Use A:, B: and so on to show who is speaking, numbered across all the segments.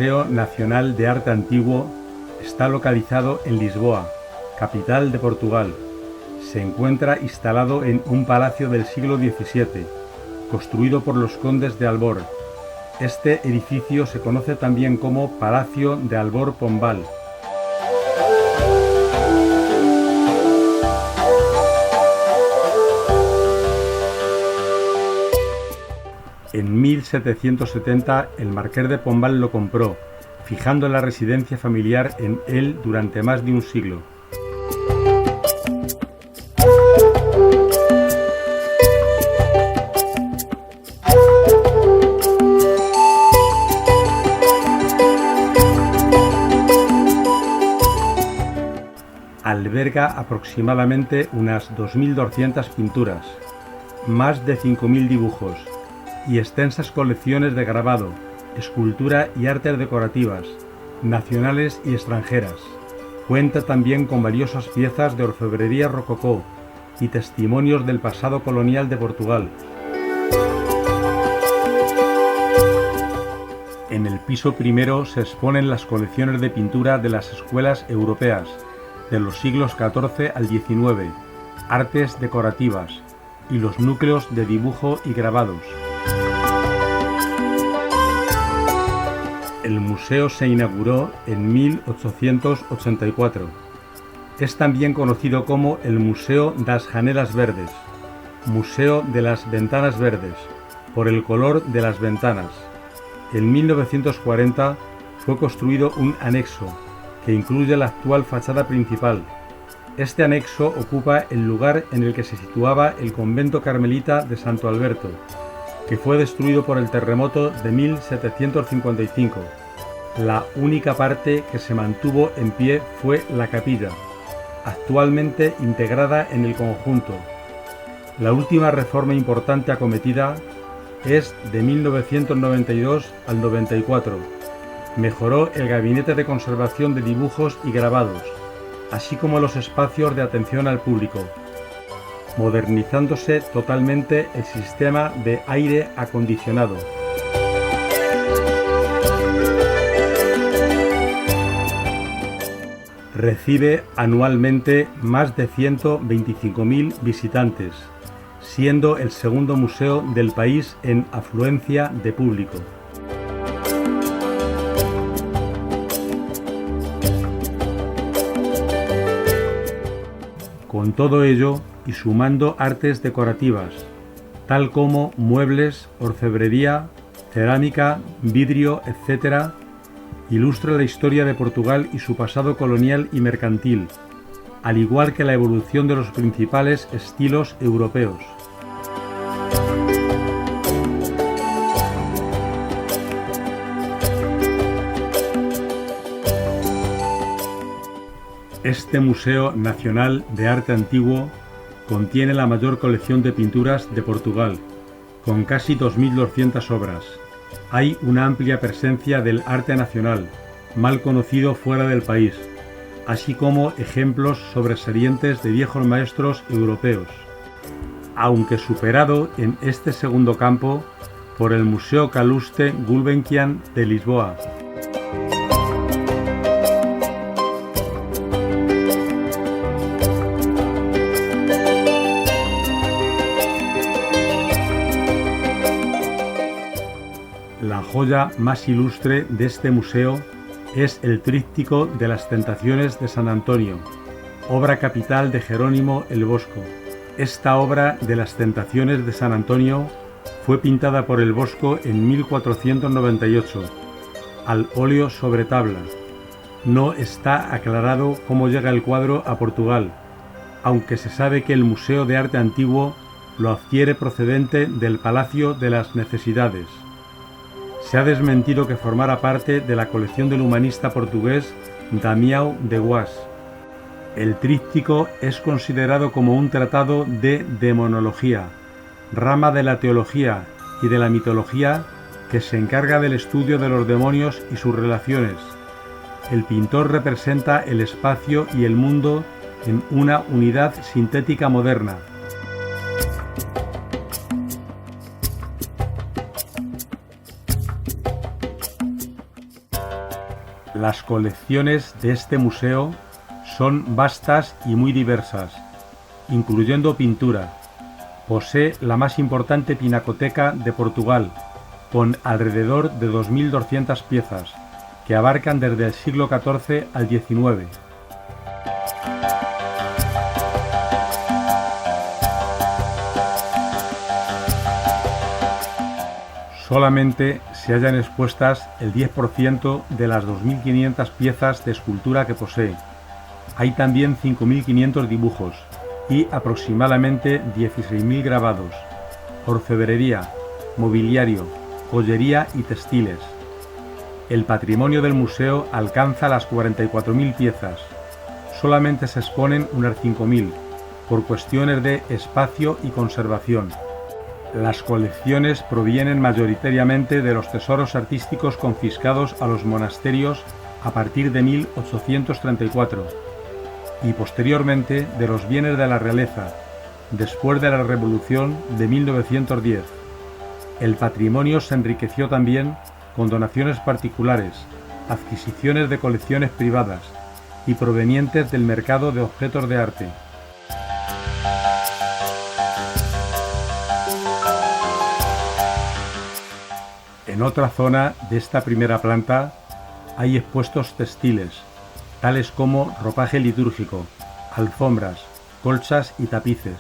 A: Museo Nacional de Arte Antiguo está localizado en Lisboa, capital de Portugal. Se encuentra instalado en un palacio del siglo XVII, construido por los condes de Albor. Este edificio se conoce también como Palacio de Albor Pombal. En 1770 el marqués de Pombal lo compró, fijando la residencia familiar en él durante más de un siglo. Alberga aproximadamente unas 2.200 pinturas, más de 5.000 dibujos y extensas colecciones de grabado, escultura y artes decorativas, nacionales y extranjeras. Cuenta también con valiosas piezas de orfebrería rococó y testimonios del pasado colonial de Portugal. En el piso primero se exponen las colecciones de pintura de las escuelas europeas de los siglos XIV al XIX, artes decorativas y los núcleos de dibujo y grabados. El museo se inauguró en 1884. Es también conocido como el Museo das Janelas Verdes, Museo de las Ventanas Verdes, por el color de las ventanas. En 1940 fue construido un anexo que incluye la actual fachada principal. Este anexo ocupa el lugar en el que se situaba el convento carmelita de Santo Alberto, que fue destruido por el terremoto de 1755. La única parte que se mantuvo en pie fue la capilla, actualmente integrada en el conjunto. La última reforma importante acometida es de 1992 al 94. Mejoró el gabinete de conservación de dibujos y grabados, así como los espacios de atención al público, modernizándose totalmente el sistema de aire acondicionado. Recibe anualmente más de 125.000 visitantes, siendo el segundo museo del país en afluencia de público. Con todo ello, y sumando artes decorativas, tal como muebles, orfebrería, cerámica, vidrio, etc., ilustra la historia de Portugal y su pasado colonial y mercantil, al igual que la evolución de los principales estilos europeos. Este Museo Nacional de Arte Antiguo contiene la mayor colección de pinturas de Portugal, con casi 2.200 obras. Hay una amplia presencia del arte nacional, mal conocido fuera del país, así como ejemplos sobresalientes de viejos maestros europeos, aunque superado en este segundo campo por el Museo Calouste Gulbenkian de Lisboa. La joya más ilustre de este museo es el tríptico de las Tentaciones de San Antonio, obra capital de Jerónimo el Bosco. Esta obra de las Tentaciones de San Antonio fue pintada por el Bosco en 1498, al óleo sobre tabla. No está aclarado cómo llega el cuadro a Portugal, aunque se sabe que el Museo de Arte Antiguo lo adquiere procedente del Palacio de las Necesidades. Se ha desmentido que formara parte de la colección del humanista portugués Damião de Guas. El tríptico es considerado como un tratado de demonología, rama de la teología y de la mitología que se encarga del estudio de los demonios y sus relaciones. El pintor representa el espacio y el mundo en una unidad sintética moderna. Las colecciones de este museo son vastas y muy diversas, incluyendo pintura. Posee la más importante pinacoteca de Portugal, con alrededor de 2.200 piezas, que abarcan desde el siglo XIV al XIX. Solamente se hallan expuestas el 10% de las 2.500 piezas de escultura que posee. Hay también 5.500 dibujos y aproximadamente 16.000 grabados, orfebrería, mobiliario, joyería y textiles. El patrimonio del museo alcanza las 44.000 piezas. Solamente se exponen unas 5.000, por cuestiones de espacio y conservación. Las colecciones provienen mayoritariamente de los tesoros artísticos confiscados a los monasterios a partir de 1834 y posteriormente de los bienes de la realeza, después de la Revolución de 1910. El patrimonio se enriqueció también con donaciones particulares, adquisiciones de colecciones privadas y provenientes del mercado de objetos de arte. En otra zona de esta primera planta hay expuestos textiles, tales como ropaje litúrgico, alfombras, colchas y tapices,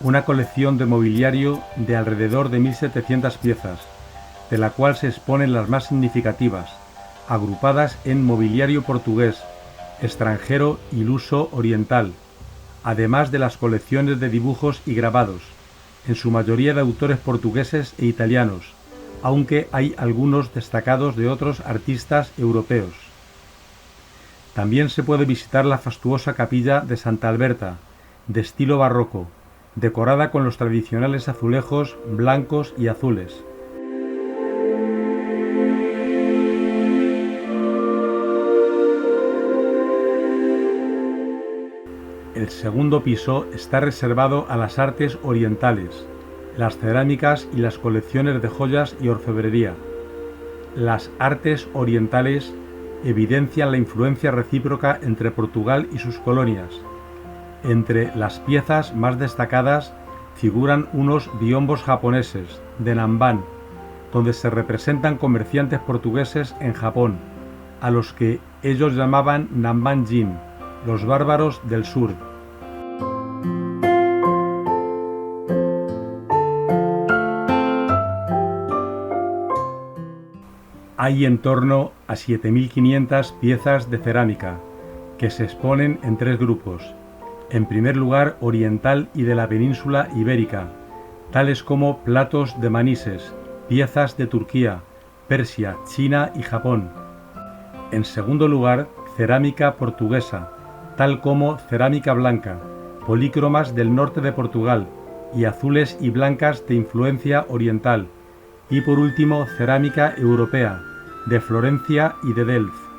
A: una colección de mobiliario de alrededor de 1.700 piezas, de la cual se exponen las más significativas, agrupadas en mobiliario portugués, extranjero y luso oriental, además de las colecciones de dibujos y grabados, en su mayoría de autores portugueses e italianos, aunque hay algunos destacados de otros artistas europeos. También se puede visitar la fastuosa capilla de Santa Alberta, de estilo barroco, decorada con los tradicionales azulejos blancos y azules. El segundo piso está reservado a las artes orientales, las cerámicas y las colecciones de joyas y orfebrería. Las artes orientales evidencian la influencia recíproca entre Portugal y sus colonias. Entre las piezas más destacadas figuran unos biombos japoneses de Nanban, donde se representan comerciantes portugueses en Japón, a los que ellos llamaban Nanban-jin, los bárbaros del sur. Hay en torno a 7.500 piezas de cerámica, que se exponen en tres grupos. En primer lugar, oriental y de la península ibérica, tales como platos de Manises, piezas de Turquía, Persia, China y Japón. En segundo lugar, cerámica portuguesa, tal como cerámica blanca, polícromas del norte de Portugal y azules y blancas de influencia oriental. Y por último, cerámica europea, de Florencia y de Delft.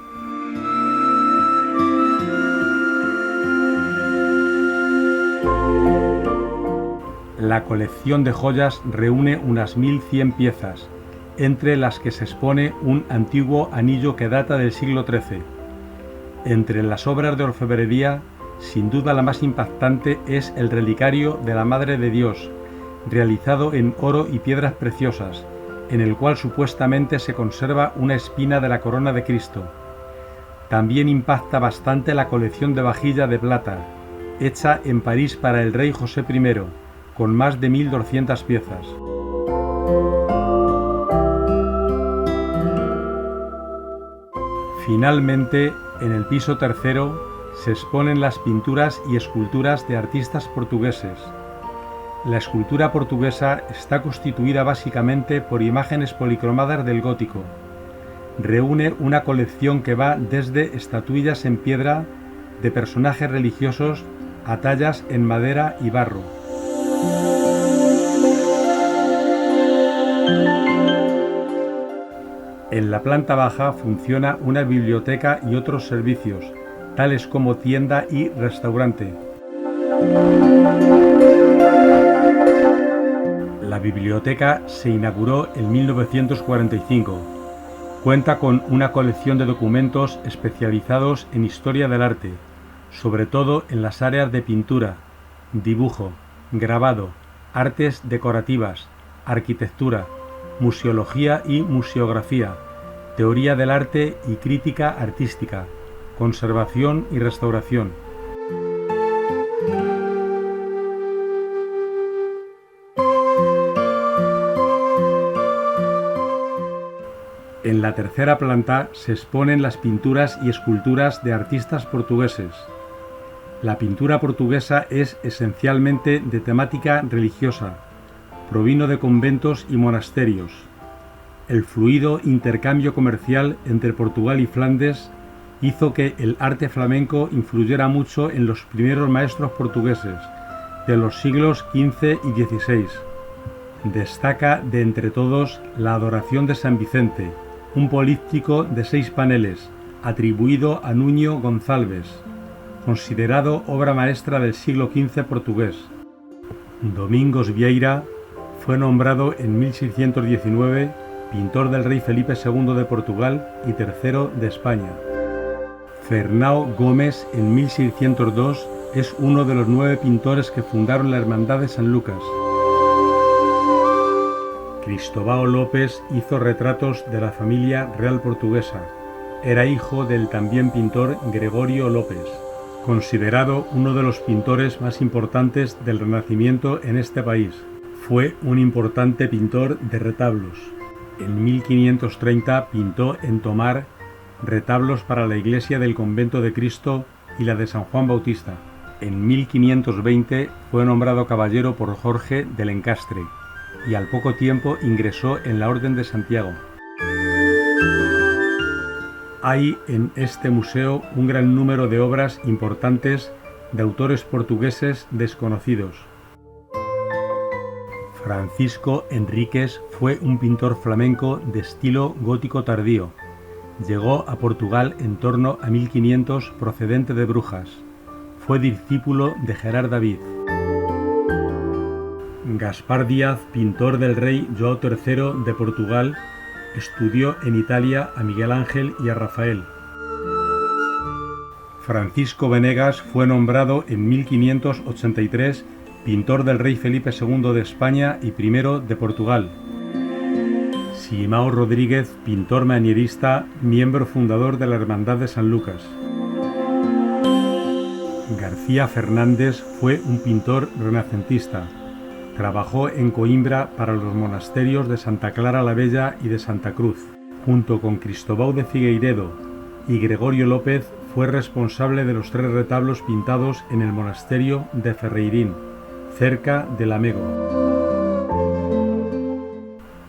A: La colección de joyas reúne unas 1.100 piezas, entre las que se expone un antiguo anillo que data del siglo XIII. Entre las obras de orfebrería, sin duda la más impactante es el relicario de la Madre de Dios, realizado en oro y piedras preciosas, en el cual supuestamente se conserva una espina de la corona de Cristo. También impacta bastante la colección de vajilla de plata, hecha en París para el rey José I, con más de 1.200 piezas. Finalmente, en el piso tercero, se exponen las pinturas y esculturas de artistas portugueses. La escultura portuguesa está constituida básicamente por imágenes policromadas del gótico. Reúne una colección que va desde estatuillas en piedra de personajes religiosos a tallas en madera y barro. En la planta baja funciona una biblioteca y otros servicios, tales como tienda y restaurante. La biblioteca se inauguró en 1945 Cuenta con una colección de documentos especializados en historia del arte, sobre todo en las áreas de pintura, dibujo, grabado, artes decorativas, arquitectura, museología y museografía, teoría del arte y crítica artística, conservación y restauración. En la tercera planta se exponen las pinturas y esculturas de artistas portugueses. La pintura portuguesa es esencialmente de temática religiosa. Provino de conventos y monasterios. El fluido intercambio comercial entre Portugal y Flandes hizo que el arte flamenco influyera mucho en los primeros maestros portugueses de los siglos XV y XVI. Destaca de entre todos la adoración de San Vicente, un políptico de 6 paneles, atribuido a Nuño Gonçalves, considerado obra maestra del siglo XV portugués. Domingos Vieira fue nombrado en 1619 pintor del rey Felipe II de Portugal y III de España. Fernão Gómez en 1602 es uno de los 9 pintores que fundaron la Hermandad de San Lucas. Cristóbal López hizo retratos de la familia real portuguesa. Era hijo del también pintor Gregorio López, considerado uno de los pintores más importantes del Renacimiento en este país. Fue un importante pintor de retablos. En 1530 pintó en Tomar retablos para la iglesia del Convento de Cristo y la de San Juan Bautista. En 1520 fue nombrado caballero por Jorge de Lencastre y al poco tiempo ingresó en la Orden de Santiago. Hay en este museo un gran número de obras importantes de autores portugueses desconocidos. Francisco Enríquez fue un pintor flamenco de estilo gótico tardío. Llegó a Portugal en torno a 1500 procedente de Brujas. Fue discípulo de Gerard David. Gaspar Díaz, pintor del rey João III de Portugal, estudió en Italia a Miguel Ángel y a Rafael. Francisco Venegas fue nombrado en 1583 pintor del rey Felipe II de España y I de Portugal. Simão Rodríguez, pintor manierista, miembro fundador de la Hermandad de San Lucas. García Fernández fue un pintor renacentista. Trabajó en Coimbra para los monasterios de Santa Clara la Bella y de Santa Cruz. Junto con Cristóbal de Figueiredo y Gregorio López fue responsable de los 3 retablos pintados en el monasterio de Ferreirín, cerca de Lamego.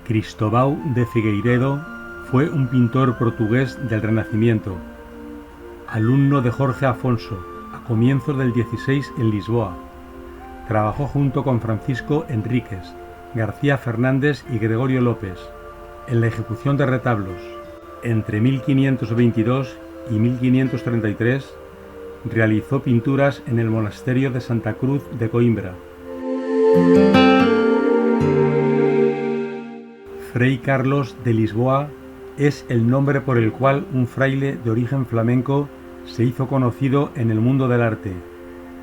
A: Cristóbal de Figueiredo fue un pintor portugués del Renacimiento, alumno de Jorge Afonso, a comienzos del XVI en Lisboa. Trabajó junto con Francisco Enríquez, García Fernández y Gregorio López en la ejecución de retablos. Entre 1522 y 1533 realizó pinturas en el monasterio de Santa Cruz de Coimbra. Frei Carlos de Lisboa es el nombre por el cual un fraile de origen flamenco se hizo conocido en el mundo del arte.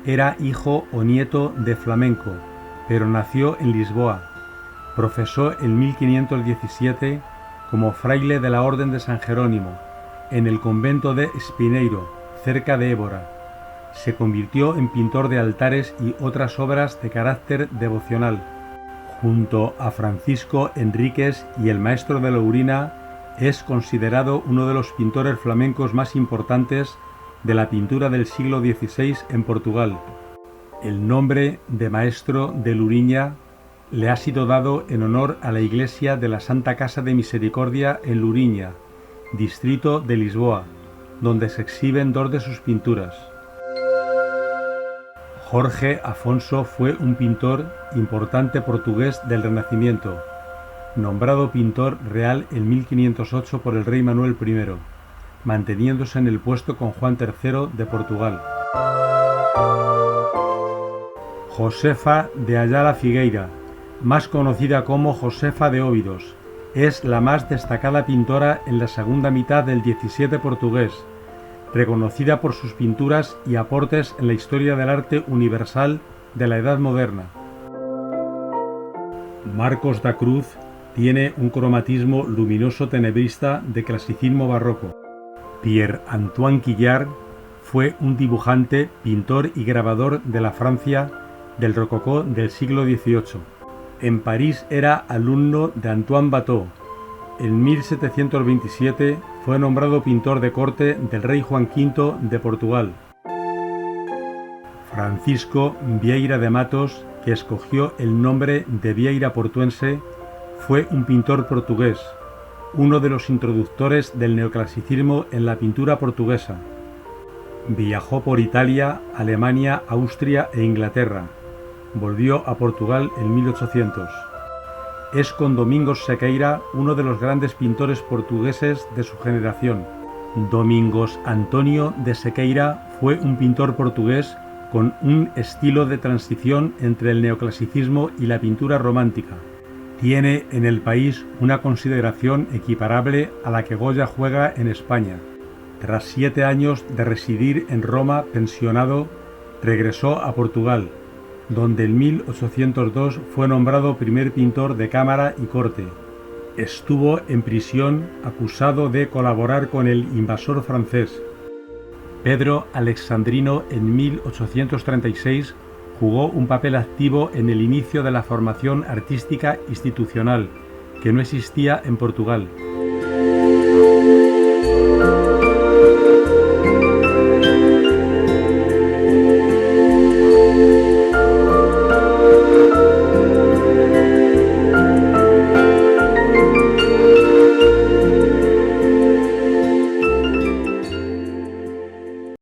A: Era hijo o nieto de flamenco, pero nació en Lisboa. Profesó en 1517 como fraile de la Orden de San Jerónimo, en el convento de Espineiro, cerca de Évora. Se convirtió en pintor de altares y otras obras de carácter devocional. Junto a Francisco Enríquez y el maestro de Lourina, es considerado uno de los pintores flamencos más importantes de la pintura del siglo XVI en Portugal. El nombre de maestro de Lourinhã le ha sido dado en honor a la iglesia de la Santa Casa de Misericordia en Lourinhã, distrito de Lisboa, donde se exhiben 2 de sus pinturas. Jorge Afonso fue un pintor importante portugués del Renacimiento, nombrado pintor real en 1508 por el rey Manuel I, manteniéndose en el puesto con Juan III de Portugal. Josefa de Ayala Figueira, más conocida como Josefa de Óbidos, Es la más destacada pintora en la segunda mitad del XVII portugués, reconocida por sus pinturas y aportes en la historia del arte universal de la Edad Moderna. Marcos da Cruz tiene un cromatismo luminoso tenebrista de clasicismo barroco. Pierre-Antoine Quillart fue un dibujante, pintor y grabador de la Francia del Rococó del siglo XVIII. En París era alumno de Antoine Watteau. En 1727 fue nombrado pintor de corte del rey Juan V de Portugal. Francisco Vieira de Matos, que escogió el nombre de Vieira Portuense, fue un pintor portugués, uno de los introductores del neoclasicismo en la pintura portuguesa. Viajó por Italia, Alemania, Austria e Inglaterra. Volvió a Portugal en 1800. Es con Domingos Sequeira uno de los grandes pintores portugueses de su generación. Domingos Antonio de Sequeira fue un pintor portugués con un estilo de transición entre el neoclasicismo y la pintura romántica. Tiene en el país una consideración equiparable a la que Goya juega en España. Tras 7 años de residir en Roma pensionado, regresó a Portugal, donde en 1802 fue nombrado primer pintor de cámara y corte. Estuvo en prisión acusado de colaborar con el invasor francés. Pedro Alexandrino en 1836 jugó un papel activo en el inicio de la formación artística institucional, que no existía en Portugal.